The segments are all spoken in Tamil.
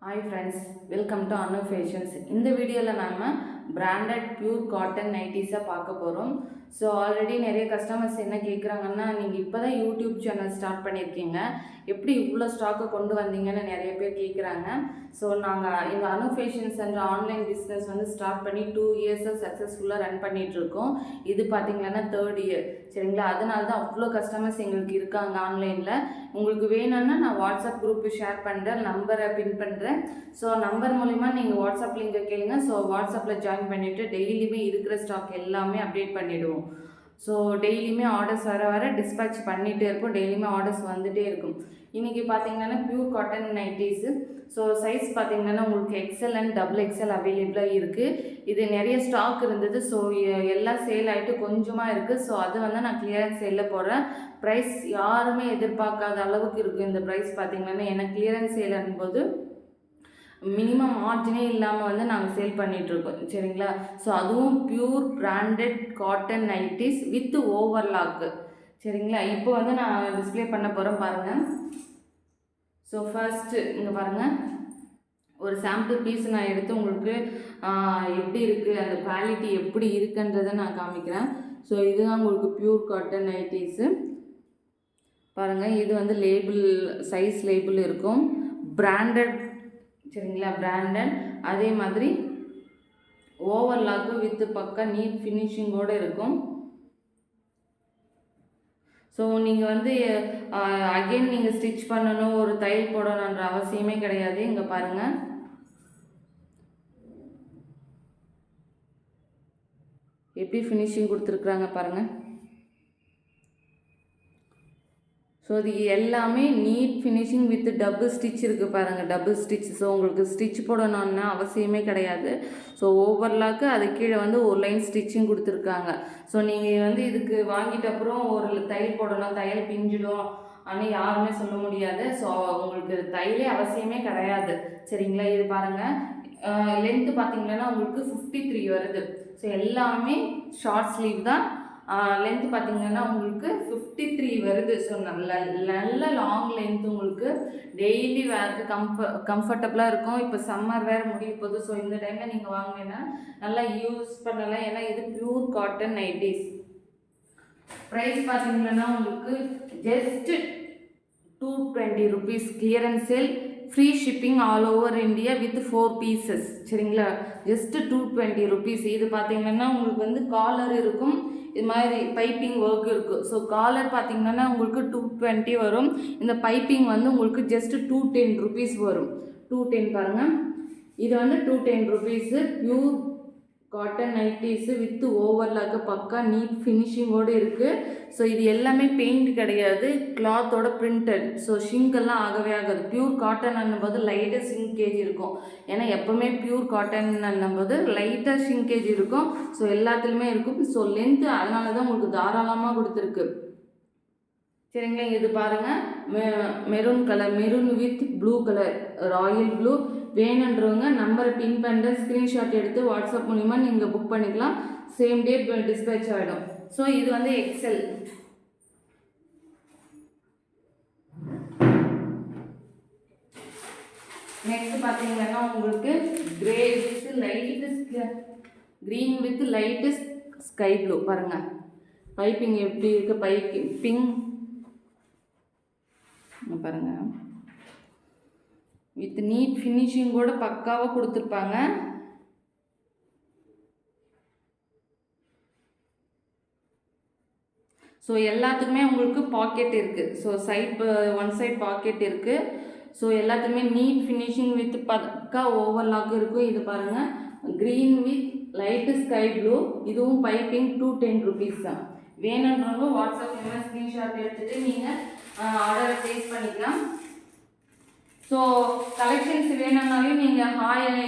Hi friends, welcome to Anu Fashions. இந்த வீடியோவில் நம்ம பிராண்டட் பியூர் காட்டன் நைட்டிஸை பார்க்க போகிறோம். ஸோ ஆல்ரெடி நிறைய கஸ்டமர்ஸ் என்ன கேட்குறாங்கன்னா, நீங்கள் இப்போ தான் யூடியூப் சேனல் ஸ்டார்ட் பண்ணியிருக்கீங்க, எப்படி இவ்வளோ ஸ்டாக்கை கொண்டு வந்தீங்கன்னு நிறைய பேர் கேட்குறாங்க. ஸோ நாங்கள் இந்த அனு ஃபேஷன்ஸ் என்ற ஆன்லைன் பிஸ்னஸ் வந்து ஸ்டார்ட் பண்ணி 2 இயர்ஸாக சக்ஸஸ்ஃபுல்லாக ரன் பண்ணிகிட்ருக்கோம். இது பார்த்திங்கன்னா 3rd இயர், சரிங்களா? அதனால தான் அவ்வளோ கஸ்டமர்ஸ் எங்களுக்கு இருக்காங்க ஆன்லைனில். உங்களுக்கு வேணும்னா நான் வாட்ஸ்அப் குரூப்பு ஷேர் பண்ணுறேன், நம்பரை பின் பண்ணுறேன். ஸோ நம்பர் மூலிமா நீங்கள் வாட்ஸ்அப் லிங்கை கேளுங்க. ஸோ வாட்ஸ்அப்பில் ஜாயின் பண்ணிவிட்டு டெய்லியுமே இருக்கிற ஸ்டாக் எல்லாமே அப்டேட் பண்ணிவிடுவோம். ஸோ டெய்லியுமே ஆர்டர்ஸ் வர டிஸ்பேட்ச் பண்ணிகிட்டே இருக்கும், டெய்லியுமே ஆர்டர்ஸ் வந்துகிட்டே இருக்கும். இன்றைக்கி பார்த்தீங்கன்னா pure cotton nighties. So size பார்த்தீங்கன்னா உங்களுக்கு எக்ஸ்எல் அண்ட் XXL அவைலபிளாக இருக்குது. இது நிறைய ஸ்டாக் இருந்தது, ஸோ எல்லாம் சேல் ஆகிட்டு கொஞ்சமாக இருக்குது. ஸோ அது வந்து நான் கிளியரன்ஸ் சேலில் போடுறேன். ப்ரைஸ் யாருமே எதிர்பார்க்காத அளவுக்கு இருக்குது இந்த ப்ரைஸ் பார்த்தீங்கன்னா. எனக்கு கிளியரன்ஸ் சேல் அனும்போது மினிமம் மார்ஜினே இல்லாமல் வந்து நாங்கள் சேல் பண்ணிகிட்ருக்கோம், சரிங்களா? ஸோ அதுவும் pure branded cotton nighties with overlock, சரிங்களா? இப்போ வந்து நான் டிஸ்பிளே பண்ண போகிறேன் பாருங்கள். ஸோ ஃபர்ஸ்ட்டு இங்கே பாருங்கள், ஒரு சாம்பிள் பீஸ் நான் எடுத்து உங்களுக்கு எப்படி இருக்குது, அந்த குவாலிட்டி எப்படி இருக்குன்றதை நான் காமிக்கிறேன். ஸோ இதுதான் உங்களுக்கு பியூர் காட்டன் நைட்டிஸு பாருங்கள். இது வந்து லேபிள், சைஸ் லேபிள் இருக்கும், பிராண்டட், சரிங்களா? பிராண்டட். அதே மாதிரி ஓவர்லாக்கு வித் பக்கா நீட் ஃபினிஷிங்கோடு இருக்கும். ஸோ நீங்கள் வந்து அகெயின் நீங்கள் ஸ்டிச் பண்ணணும், ஒரு தையல் போடணுன்ற அவசியமே கிடையாது. இங்கே பாருங்கள், எப்படி ஃபினிஷிங் கொடுத்துருக்குறாங்க பாருங்கள். ஸோ இது எல்லாமே NEET finishing with double stitch இருக்குது பாருங்கள், டபுள் ஸ்டிச். ஸோ உங்களுக்கு ஸ்டிச் போடணும்னா அவசியமே கிடையாது. ஸோ ஓவர்லாக்கு அது கீழே வந்து ஒரு லைன் ஸ்டிச்சிங் கொடுத்துருக்காங்க. ஸோ நீங்கள் வந்து இதுக்கு வாங்கிட்ட அப்புறம் ஒரு தையல் போடணும், தையல் பிஞ்சிடும் ஆனால் யாருமே சொல்ல முடியாது. ஸோ உங்களுக்கு தையலே அவசியமே கிடையாது, சரிங்களா? இது பாருங்கள், லென்த்து பார்த்தீங்கன்னா உங்களுக்கு 53 வருது. ஸோ எல்லாமே ஷார்ட் ஸ்லீவ் தான். லென்த்து பார்த்திங்கன்னா உங்களுக்கு 53 வருது. ஸோ நல்ல லாங் லென்த், உங்களுக்கு டெய்லி வேருக்கு கம்ஃபர்டபுளாக இருக்கும். இப்போ சம்மர் வேறு முடிய போகுது. ஸோ இந்த டைமில் நீங்கள் வாங்கினீங்கன்னா நல்லா யூஸ் பண்ணலாம், ஏன்னா இது பியூர் காட்டன் நைட்டிஸ். ப்ரைஸ் பார்த்திங்கன்னா உங்களுக்கு just 220 rupees clearance sale, free shipping all over India with 4 pieces, சரிங்களா? Just 220 rupees. இது பார்த்திங்கன்னா உங்களுக்கு வந்து காலர் இருக்கும், இது மாதிரி பைப்பிங் ஒர்க் இருக்குது. ஸோ காலர் பார்த்திங்கன்னா உங்களுக்கு 220 வரும். இந்த பைப்பிங் வந்து உங்களுக்கு ஜஸ்ட்டு 210 rupees வரும். 210 பாருங்கள், இது வந்து 210 rupees. Pure cotton nighties with overlock பக்கா நீட் ஃபினிஷிங்கோடு இருக்குது. ஸோ இது எல்லாமே பெயிண்ட் கிடையாது, கிளாத்தோட பிரிண்டட். ஸோ ஷிங்கெல்லாம் ஆகவே ஆகாது. பியூர் காட்டன் அன்னும்போது லைட்டாக ஷிங்கேஜ் இருக்கும், ஏன்னா எப்போவுமே பியூர் காட்டன் அன்னும்போது லைட்டாக ஷிங்கேஜ் இருக்கும். ஸோ எல்லாத்துலேயுமே இருக்கும். ஸோ லென்த்து அதனால தான் உங்களுக்கு தாராளமாக கொடுத்துருக்கு, சரிங்களா? இது பாருங்கள், maroon colour, maroon with blue colour, Royal blue. வேணுன்றவங்க நம்பரை பின் பண்ணுற ஸ்க்ரீன்ஷாட் எடுத்து வாட்ஸ்அப் மூலிமா நீங்கள் புக் பண்ணிக்கலாம். சேம் டே டிஸ்பேச் ஆகிடும். ஸோ இது வந்து எக்ஸல். நெக்ஸ்ட் பார்த்தீங்கன்னா உங்களுக்கு grey with light green with light sky blue பாருங்கள். பைப்பிங் எப்படி இருக்குது, பைப்பிங் பாருங்கள், வித் நீட் ஃபினிஷிங்கோட பக்காவாக கொடுத்துருப்பாங்க. ஸோ எல்லாத்துக்குமே உங்களுக்கு பாக்கெட் இருக்குது. ஸோ ஒன் சைட் பாக்கெட் இருக்குது. ஸோ எல்லாத்துக்குமே நீட் ஃபினிஷிங் வித் பக்கா ஓவர்லாக் இருக்கும். இது பாருங்கள், green with light sky blue. இதுவும் பைப்பிங் 210 rupees தான். வேணுன்றவங்க வாட்ஸ்அப் மூலமாக ஸ்க்ரீன்ஷாட் எடுத்துகிட்டு நீங்கள் ஆர்டரை ப்ளேஸ் பண்ணிக்கலாம். ஸோ கலெக்ஷன்ஸ் வேணும்னாலும் நீங்கள்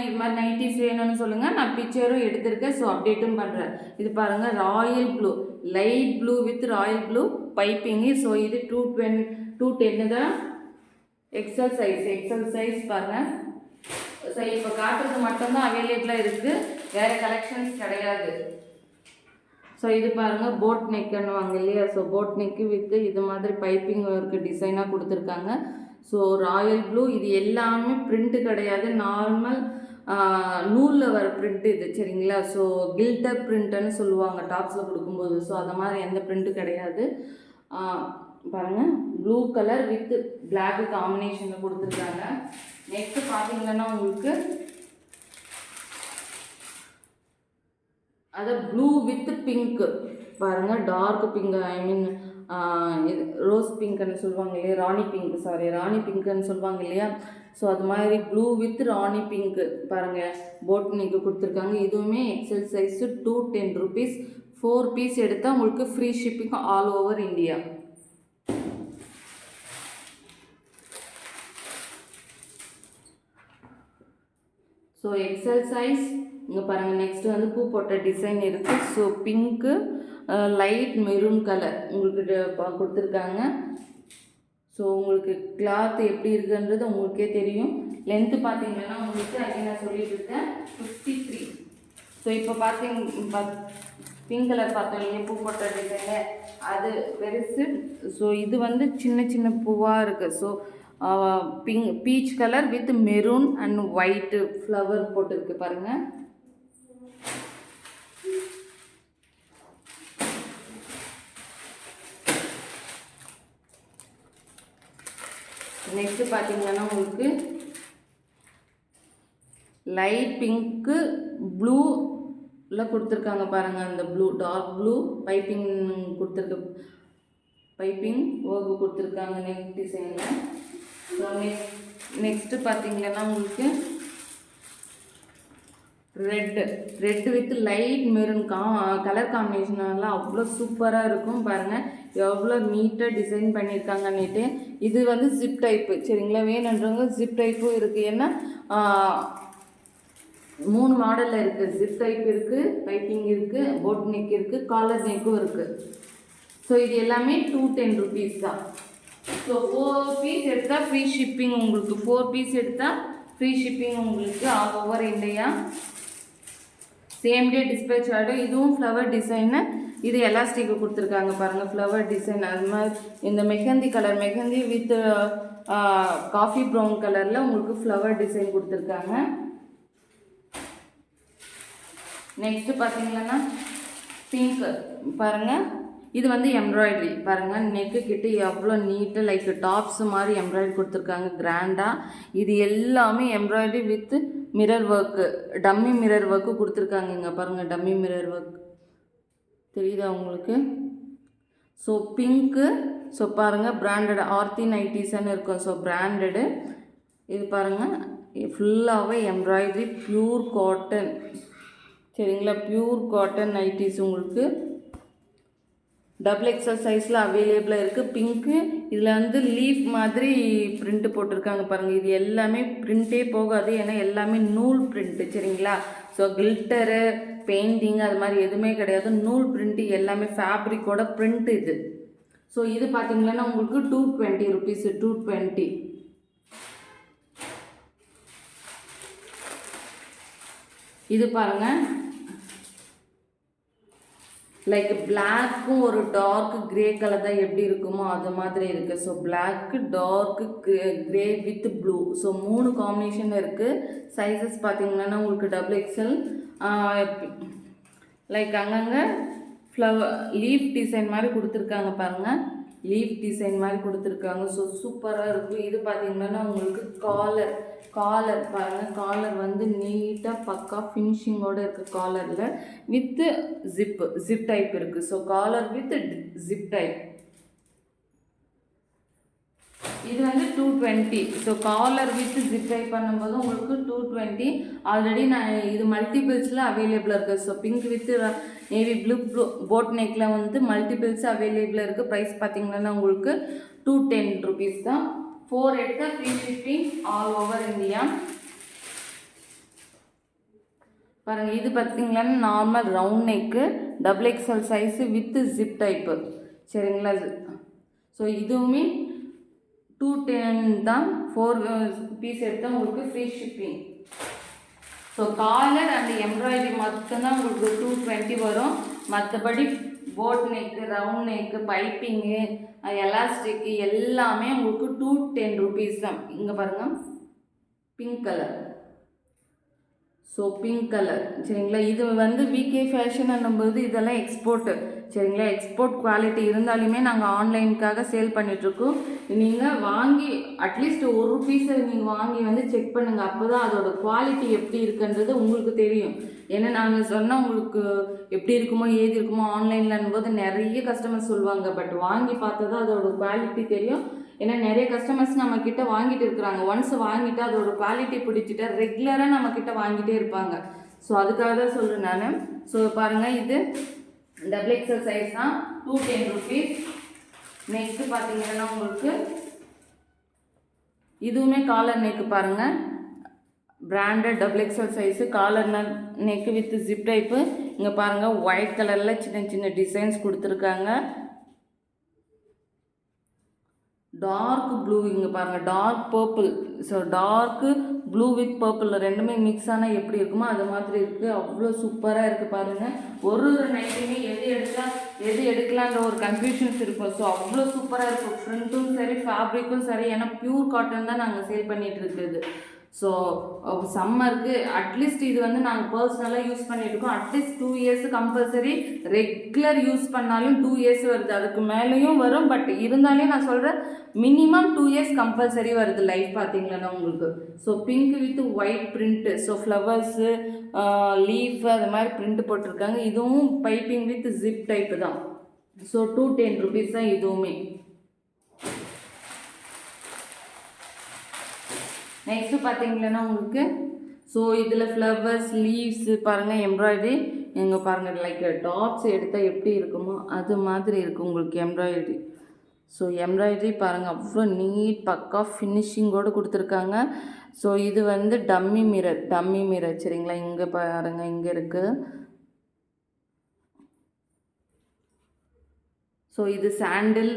இது மாதிரி நைட்டிஸ் வேணும்னு சொல்லுங்கள், நான் பிக்சரும் எடுத்திருக்கேன். ஸோ அப்டேட்டும் பண்ணுறேன். இது பாருங்கள், Royal blue, light blue with Royal blue piping. So இது 210 தான். எக்ஸல் சைஸ் பாருங்கள். ஸோ இப்போ காட்டுறது மட்டும்தான் அவைலபிளாக இருக்குது, வேறு கலெக்ஷன்ஸ் கிடையாது. ஸோ இது பாருங்கள், போட் நெக்குன்னு வாங்க இல்லையா? ஸோ போட் நெக்கு வித் இது மாதிரி பைப்பிங் ஒர்க்கு டிசைனாக கொடுத்துருக்காங்க. ஸோ ராயல் ப்ளூ இது எல்லாமே பிரிண்ட்டு கிடையாது, நார்மல் நூலில் வர பிரிண்ட்டு இது சரிங்களா. ஸோ கில்டர் பிரிண்ட்டுன்னு சொல்லுவாங்க டாப்ஸில் கொடுக்கும்போது. ஸோ அது மாதிரி எந்த பிரிண்ட்டு கிடையாது. பாருங்கள் ப்ளூ கலர் வித் பிளாக் காம்பினேஷனில் கொடுத்துருக்காங்க. நெக்ஸ்ட்டு பார்த்தீங்கன்னா உங்களுக்கு அது ப்ளூ வித் பிங்க்கு பாருங்கள், டார்க் பிங்க், ஐ மீன் ரோஸ் பிங்க்னு சொல்லுவாங்க இல்லையா, ராணி பிங்க், சாரி ராணி பிங்க்குன்னு சொல்லுவாங்க இல்லையா. ஸோ அது மாதிரி ப்ளூ வித் ராணி பிங்க்கு பாருங்கள் போட் நெக்கு கொடுத்துருக்காங்க. இதுவுமே எக்ஸல் சைஸு 210 rupees. 4 பீஸ் எடுத்தால் உங்களுக்கு free shipping all over India. So XL size இங்கே பாருங்கள். நெக்ஸ்ட்டு வந்து பூ போட்ட டிசைன் இருக்குது. So pink light maroon colour உங்களுக்கு கொடுத்துருக்காங்க. ஸோ உங்களுக்கு கிளாத் எப்படி இருக்குன்றது உங்களுக்கே தெரியும். லென்த்து பார்த்தீங்கன்னா உங்களுக்கு அங்கே நான் சொல்லிட்டு இருக்கேன் 53. ஸோ இப்போ பிங்க் கலர் பார்த்தோம் இல்லையா பூ போட்ட டிசைனு, அது பெருசு. ஸோ இது வந்து சின்ன சின்ன பூவாக இருக்குது. So peach colour with maroon and white flower போட்டுருக்கு பாருங்கள். நெக்ஸ்ட்டு பார்த்தீங்கன்னா உங்களுக்கு லைட் பிங்க்கு ப்ளூவில் கொடுத்துருக்காங்க பாருங்கள். அந்த blue dark blue piping work கொடுத்துருக்காங்க நெக் டிசைனில். ஸோ நெக்ஸ்ட்டு பார்த்தீங்கன்னா உங்களுக்கு red with light maroon colour காம்பினேஷனெல்லாம் அவ்வளோ சூப்பராக இருக்கும் பாருங்கள். எவ்வளோ நீட்டாக டிசைன் பண்ணியிருக்காங்கன்னுட்டு. இது வந்து ஜிப் டைப்பு சரிங்களா. வேணுன்றவங்க ஜிப் டைப்பும் இருக்குது. ஏன்னா 3 மாடலில் இருக்குது. ஜிப் டைப் இருக்குது, பைப்பிங் இருக்குது, போட் நெக் இருக்குது, காலர் நெக்கும் இருக்குது. ஸோ இது எல்லாமே 210 rupees தான். ஸோ 4 பீஸ் எடுத்தால் ஃப்ரீ ஷிப்பிங் உங்களுக்கு. 4 பீஸ் எடுத்தால் ஃப்ரீ ஷிப்பிங் உங்களுக்கு all over India. Same day dispatch ஆகிடும். இதுவும் ஃப்ளவர் டிசைனு. இது எலாஸ்டிக்கு கொடுத்துருக்காங்க பாருங்கள் ஃப்ளவர் டிசைன். அது மாதிரி இந்த மெஹந்தி வித் காஃபி ப்ரௌன் கலரில் உங்களுக்கு ஃப்ளவர் டிசைன் கொடுத்துருக்காங்க. நெக்ஸ்ட்டு பார்த்தீங்கன்னா பிங்க் பாருங்கள். இது வந்து எம்ப்ராய்டரி பாருங்கள். நெக்கு கிட்ட எவ்வளோ நீட்டாக லைக் டாப்ஸ் மாதிரி எம்ப்ராய்டரி கொடுத்துருக்காங்க கிராண்டாக. இது எல்லாமே embroidery with mirror work, dummy mirror work கொடுத்துருக்காங்க. இங்கே பாருங்கள் டம்மி மிரர் ஒர்க் தெரியுதா உங்களுக்கு. So pink. ஸோ பாருங்கள் பிராண்டட் ஆர்த்தி நைட்டிஸ்ன்னு இருக்கும். ஸோ பிராண்டடு இது பாருங்கள் ஃபுல்லாகவே எம்ப்ராய்டரி ப்யூர் காட்டன் சரிங்களா. ப்யூர் காட்டன் நைட்டிஸ் உங்களுக்கு டபுள் எக்ஸல் சைஸில் அவைலபிளாக இருக்குது. பிங்க்கு இதில் வந்து லீஃப் மாதிரி பிரிண்ட்டு போட்டிருக்காங்க பாருங்கள். இது எல்லாமே பிரிண்ட்டே போகாது, ஏன்னா எல்லாமே நூல் பிரிண்ட்டு சரிங்களா. ஸோ கில்டரு பெயிண்டிங் அது மாதிரி எதுவுமே கிடையாது, நூல் பிரிண்ட்டு எல்லாமே ஃபேப்ரிக்கோட பிரிண்ட் இது. ஸோ இது பார்த்தீங்கன்னா உங்களுக்கு 220 rupees. 220. இது பாருங்கள் லைக் பிளாக்கும் ஒரு டார்க் கிரே கலர் தான் எப்படி இருக்குமோ அது மாதிரி இருக்குது. So black dark grey with blue. So 3 combination இருக்குது. சைஸஸ் பார்த்தீங்கன்னா உங்களுக்கு டபுள் எக்ஸல். லைக் அங்கங்கே ஃப்ளவர் லீஃப் டிசைன் மாதிரி கொடுத்துருக்காங்க பாருங்கள். லீஃப் டிசைன் மாதிரி கொடுத்துருக்காங்க. ஸோ சூப்பராக இருக்கும். இது பார்த்தீங்கன்னா உங்களுக்கு காலர் பாருங்கள். காலர் வந்து நீட்டாக பக்கா ஃபினிஷிங்கோடு இருக்குது காலரில் வித்து ஜிப் டைப் இருக்குது. So collar with zip type. இது வந்து 220. So collar with zip type பண்ணும்போது உங்களுக்கு 220. ஆல்ரெடி நான் இது மல்டிபிள்ஸில் அவைலபிளாக இருக்குது. So pink with navy blue boat நெக்கில் வந்து மல்டிபிள்ஸ் அவைலபிளாக இருக்குது. ப்ரைஸ் பார்த்தீங்கன்னா உங்களுக்கு 210 rupees தான். 4 எடுத்தால் free shipping all over India. பாருங்கள் இது பார்த்தீங்கன்னா normal round neck double XL size with zip type சரிங்களா. ஸோ இதுவுமே 210 தான். 4 பீஸ் எடுத்தால் உங்களுக்கு free shipping. So collar and embroidery மட்டும்தான் உங்களுக்கு 220 வரும். மற்றபடி boat neck, round neck, piping, elastic எல்லாமே உங்களுக்கு 210 rupees தான். இங்கே பாருங்கள், pink colour. So pink colour சரிங்களா. இது வந்து விகே ஃபேஷன் என்னும்போது இதெல்லாம் எக்ஸ்போர்ட்டு சரிங்களா. எக்ஸ்போர்ட் குவாலிட்டி இருந்தாலுமே நாங்கள் ஆன்லைனுக்காக சேல் பண்ணிகிட்ருக்கோம். நீங்கள் வாங்கி அட்லீஸ்ட் ஒரு பீஸை நீங்கள் வாங்கி வந்து செக் பண்ணுங்கள். அப்போ தான் அதோட குவாலிட்டி எப்படி இருக்குன்றது உங்களுக்கு தெரியும். ஏன்னா நாங்கள் சொன்னால் உங்களுக்கு எப்படி இருக்குமோ ஏது இருக்குமோ ஆன்லைனில் போது நிறைய கஸ்டமர்ஸ் சொல்லுவாங்க. பட் வாங்கி பார்த்தா தான் அதோட குவாலிட்டி தெரியும். ஏன்னா நிறைய கஸ்டமர்ஸ் நம்மக்கிட்ட வாங்கிட்டு இருக்கிறாங்க. ஒன்ஸ் வாங்கிட்டு அதோட குவாலிட்டி பிடிச்சிட்டு ரெகுலராக நம்மக்கிட்ட வாங்கிட்டே இருப்பாங்க. ஸோ அதுக்காக தான் சொல்கிறேன் நான். ஸோ பாருங்கள், இது XXL சைஸ் தான், 210 rupees. நெக்ஸ்ட்டு பார்த்தீங்கன்னா உங்களுக்கு இதுவுமே காலர் நெக்கு பாருங்கள், branded XXL size collar neck with zip type. இங்கே பாருங்கள், ஒயிட் கலரில் சின்ன சின்ன டிசைன்ஸ் கொடுத்துருக்காங்க. டார்க் ப்ளூ, இங்கே பாருங்கள் dark purple. So dark blue with purple ரெண்டுமே மிக்ஸ் ஆனால் எப்படி இருக்குமோ அது மாதிரி இருக்குது. அவ்வளோ சூப்பராக இருக்குது பாருங்கள். ஒரு நைட்டுமே எது எடுக்கலான்ற ஒரு கன்ஃபியூஷன்ஸ் இருக்கும். ஸோ அவ்வளோ சூப்பராக இருக்கும். ஃப்ரண்ட்டும் சரி ஃபேப்ரிக்கும் சரி. ஏன்னா பியூர் காட்டன் தான் நாங்கள் சேல் பண்ணிகிட்டு இருக்குது. ஸோ சம்மருக்கு அட்லீஸ்ட் இது வந்து நாங்கள் பர்சனலாக யூஸ் பண்ணிகிட்ருக்கோம். At least 2 years compulsory. Regular use பண்ணாலும் 2 years வருது, அதுக்கு மேலேயும் வரும். பட் இருந்தாலே நான் சொல்கிறேன் மினிமம் 2 years கம்பல்சரி வருது லைஃப் பார்த்தீங்களா உங்களுக்கு. So pink with white print. So flowers leaf அது மாதிரி பிரிண்ட் போட்டிருக்காங்க. இதுவும் பைப்பிங் வித் ஜிப் டைப்பு தான். ஸோ 210 rupees தான் இதுவுமே. நெக்ஸ்ட்டு பார்த்தீங்கன்னா உங்களுக்கு ஸோ இதில் ஃப்ளவர்ஸ் லீவ்ஸு பாருங்கள், எம்ப்ராய்டரி. எங்கே பாருங்கள், லைக் டாப்ஸ் எடுத்தால் எப்படி இருக்குமோ அது மாதிரி இருக்குது உங்களுக்கு எம்ப்ராய்டரி. ஸோ எம்ப்ராய்டரி பாருங்கள், அவ்வளோ நீட் பக்கா ஃபினிஷிங்கோடு கொடுத்துருக்காங்க. ஸோ இது வந்து டம்மி மிரர் சரிங்களா. இங்கே பாருங்கள், இங்கே இருக்குது. ஸோ இது சாண்டில்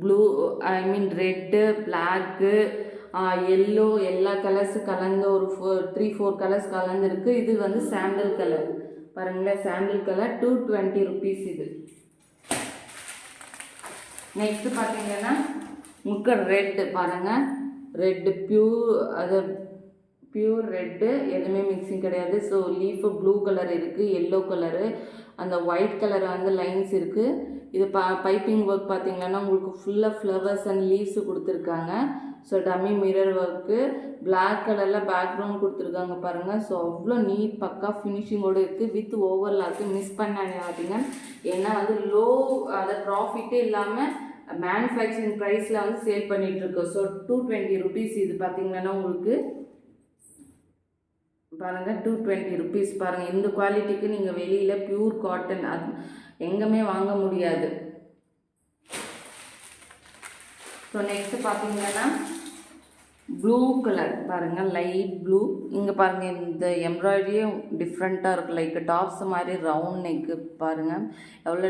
ப்ளூ, ஐ மீன் ரெட்டு, பிளாக்கு, எல்லோ, எல்லா கலர்ஸு கலந்து ஒரு 3-4 கலர்ஸ் கலந்துருக்கு. இது வந்து சாண்டில் கலர் பாருங்களேன், சாண்டில் கலர் 220 rupees இது. நெக்ஸ்ட்டு பார்த்தீங்கன்னா முக்க ரெட்டு பாருங்கள், ரெட்டு பியூர் ரெட்டு, எதுவுமே மிக்சிங் கிடையாது. ஸோ லீஃபு ப்ளூ கலர் இருக்குது, எல்லோ கலரு, அந்த ஒயிட் கலர் வந்து லைன்ஸ் இருக்குது. இது பைப்பிங் ஒர்க் பார்த்தீங்கன்னா உங்களுக்கு ஃபுல்லாக ஃப்ளவர்ஸ் அண்ட் லீவ்ஸு கொடுத்துருக்காங்க. So dummy mirror work, black கலரில் பேக்ரவுண்ட் கொடுத்துருக்காங்க பாருங்கள். ஸோ அவ்வளோ நீட் பக்கா ஃபினிஷிங்கோடு இருக்குது. வித் ஓவர்லாக்கு மிஸ் பண்ணாதீங்க. ஏன்னா வந்து லோ அதை ப்ராஃபிட்டே இல்லாமல் மேனுஃபேக்சரிங் ப்ரைஸில் வந்து சேல் பண்ணிகிட்ருக்கோம். ஸோ 220 rupees இது பார்த்தீங்கன்னா உங்களுக்கு பாருங்கள் 220 rupees பாருங்கள். இந்த குவாலிட்டிக்கு நீங்கள் வெளியில் பியூர் காட்டன் அது எங்கேயுமே வாங்க முடியாது. ஸோ நெக்ஸ்ட்டு பார்த்தீங்கன்னா ப்ளூ கலர் பாருங்கள், லைட் ப்ளூ. இங்கே பாருங்கள், இந்த எம்ப்ராய்டரியும் டிஃப்ரெண்ட்டாக இருக்குது. லைக் டாப்ஸ் மாதிரி ரவுண்ட் நெக்கு பாருங்கள், எவ்வளோ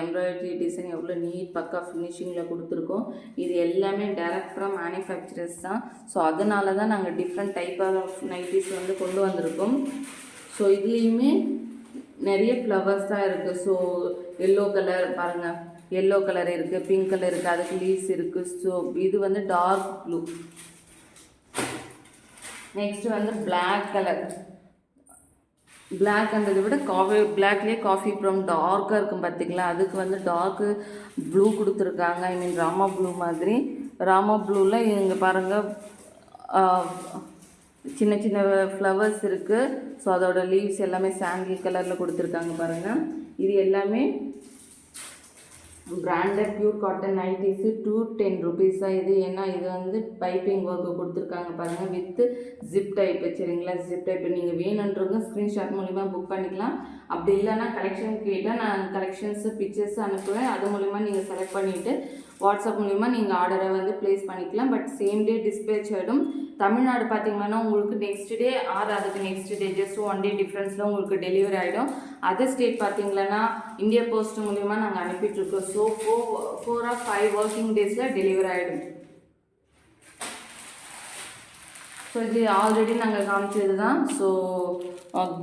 எம்ப்ராய்டரி டிசைன் எவ்வளோ நீட் பக்கா ஃபினிஷிங்கில் கொடுத்துருக்கோம். இது எல்லாமே டைரக்ட் ஃப்ரம் மேனுஃபேக்சரர்ஸ் தான். ஸோ அதனால தான் நாங்கள் டிஃப்ரெண்ட் டைப் ஆஃப் நைட்டிஸ் வந்து கொண்டு வந்திருக்கோம். ஸோ இதுலேயுமே நிறைய ஃப்ளவர்ஸ் தான் இருக்குது. ஸோ எல்லோ கலர் பாருங்கள், எல்லோ கலர் இருக்குது, பிங்க் கலர் இருக்குது, அதுக்கு லீவ்ஸ் இருக்குது. ஸோ இது வந்து டார்க் ப்ளூ. நெக்ஸ்ட்டு வந்து பிளாக் கலர். பிளாக்ன்றதை விட பிளாக்லேயே காஃபி ப்ரௌன் டார்க்காக இருக்கும் பார்த்திங்களா. அதுக்கு வந்து டார்க்கு ப்ளூ கொடுத்துருக்காங்க. ஐ மீன் ராமா ப்ளூ மாதிரி. ராமா ப்ளூவில் இங்கே பாருங்கள் சின்ன சின்ன ஃப்ளவர்ஸ் இருக்குது. ஸோ அதோட லீவ்ஸ் எல்லாமே சாண்டில் கலரில் கொடுத்துருக்காங்க பாருங்கள். இது எல்லாமே branded pure cotton nighties 210 rupees தான் இது. ஏன்னா இது வந்து பைப்பிங் ஒர்க்கு கொடுத்துருக்காங்க பாருங்கள், வித்து ஜிப் டைப்பு சரிங்களா. ஜிப் டைப்பு நீங்கள் வேணுன்றவங்க ஸ்க்ரீன்ஷாட் மூலிமா புக் பண்ணிக்கலாம். அப்படி இல்லைன்னா கலெக்ஷன் கேட்டால் நான் கலெக்ஷன்ஸு பிக்சர்ஸ் அனுப்புவேன். அது மூலிமா நீங்கள் செலக்ட் பண்ணிவிட்டு வாட்ஸ்அப் மூலிமா நீங்கள் ஆர்டரை வந்து ப்ளேஸ் பண்ணிக்கலாம். பட் சேம் டே டிஸ்பேச் ஆகிடும். தமிழ்நாடு பார்த்திங்கன்னா உங்களுக்கு நெக்ஸ்ட் டே அதுக்கு நெக்ஸ்ட் டே ஜஸ்ட் 1 day டிஃப்ரென்ஸில் உங்களுக்கு டெலிவரி ஆகிடும். அதர் ஸ்டேட் பார்த்திங்கன்னா இந்தியா போஸ்ட் மூலிமா நாங்கள் அனுப்பிட்டுருக்கோம். So 4 or 5 working days delivery ஆகிடும். ஸோ இது ஆல்ரெடி நாங்கள் காமிச்சது தான். ஸோ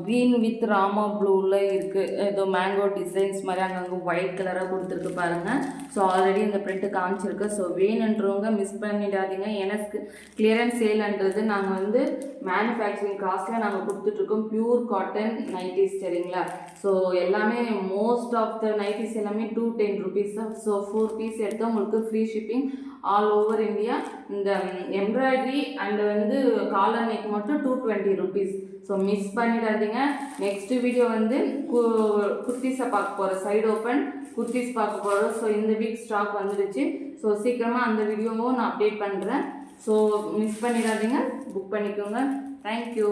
க்ரீன் வித் ராமா ப்ளூவில் இருக்குது. ஏதோ மேங்கோ டிசைன்ஸ் மாதிரி அங்கங்கே ஒயிட் கலராக கொடுத்துருக்கு பாருங்கள். ஸோ ஆல்ரெடி இந்த பிரிண்ட்டு காமிச்சிருக்கு. ஸோ வேணுன்றவங்க மிஸ் பண்ணிடாதீங்க. எனக்கு கிளியரன்ஸ் சேல்ன்றது நாங்கள் வந்து மேனுஃபேக்சரிங் காஸ்ட்டில் நாங்கள் கொடுத்துட்ருக்கோம். பியூர் காட்டன் நைட்டிஸ் சரிங்களா. ஸோ எல்லாமே மோஸ்ட் ஆஃப் த நைட்டிஸ் எல்லாமே 210 rupees தான். ஸோ 4 பீஸ் எடுத்தால் உங்களுக்கு free shipping all over India. இந்த எம்ப்ராய்டரி அண்ட் வந்து காலர் நெக் மட்டும் 220 rupees. ஸோ மிஸ் பண்ணிடாதீங்க. நெக்ஸ்ட் வீடியோ வந்து குர்த்திஸை பார்க்க போகிறோம். சைடு ஓப்பன் குர்த்திஸ் பார்க்க போகிறோம். ஸோ இந்த வீக் ஸ்டாக் வந்துடுச்சு. ஸோ சீக்கிரமாக அந்த வீடியோவும் நான் அப்டேட் பண்ணுறேன். ஸோ மிஸ் பண்ணிடாதீங்க, புக் பண்ணிக்கோங்க. தேங்க்யூ.